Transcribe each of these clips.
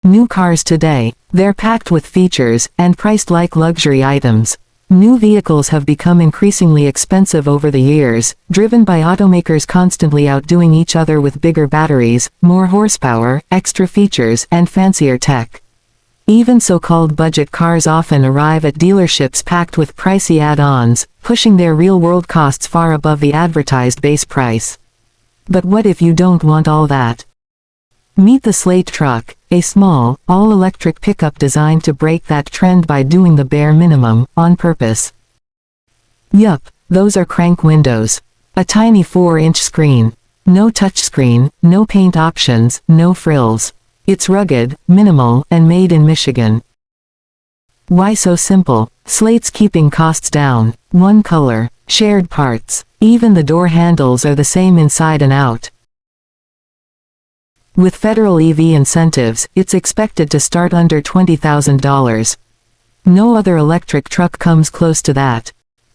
New cars today, they're packed with features, and priced like luxury items. New vehicles have become increasingly expensive over the years, driven by automakers constantly outdoing each other with bigger batteries, more horsepower, extra features, and fancier tech. Even so-called budget cars often arrive at dealerships packed with pricey add-ons, pushing their real-world costs far above the advertised base price. But what if you don't want all that? Meet the Slate Truck, a small, all-electric pickup designed to break that trend by doing the bare minimum, on purpose. Yup, those are crank windows. A tiny 4-inch screen. No touchscreen, no paint options, no frills. It's rugged, minimal, and made in Michigan. Why so simple? Slate's keeping costs down. One color. Shared parts. Even the door handles are the same inside and out. With federal EV incentives, it's expected to start under $20,000. No other electric truck comes close to that.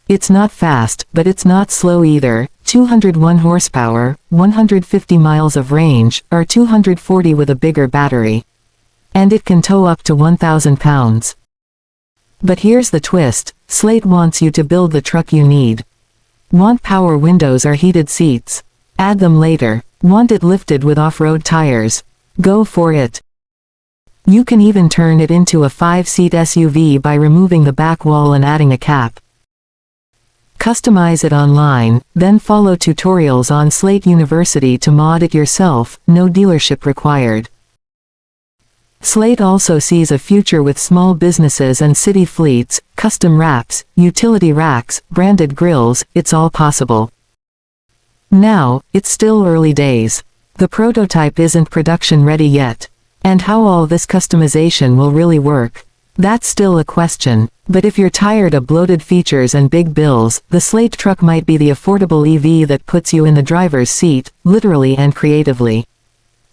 It's not fast, but it's not slow either. 201 horsepower, 150 miles of range, or 240 with a bigger battery. And it can tow up to 1,000 pounds. But here's the twist, Slate wants you to build the truck you need. Want power windows or heated seats? Add them later. Want it lifted with off-road tires? Go for it. You can even turn it into a 5-seat SUV by removing the back wall and adding a cap. Customize it online, then follow tutorials on Slate University to mod it yourself, no dealership required. Slate also sees a future with small businesses and city fleets, custom wraps, utility racks, branded grills, it's all possible. Now, it's still early days. The prototype isn't production ready yet. And how all this customization will really work? That's still a question. But if you're tired of bloated features and big bills, the Slate Truck might be the affordable EV that puts you in the driver's seat, literally and creatively.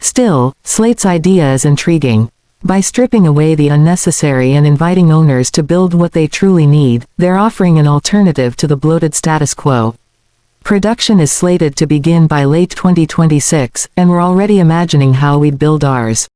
Still, Slate's idea is intriguing. By stripping away the unnecessary and inviting owners to build what they truly need, they're offering an alternative to the bloated status quo. Production is slated to begin by late 2026, and we're already imagining how we'd build ours.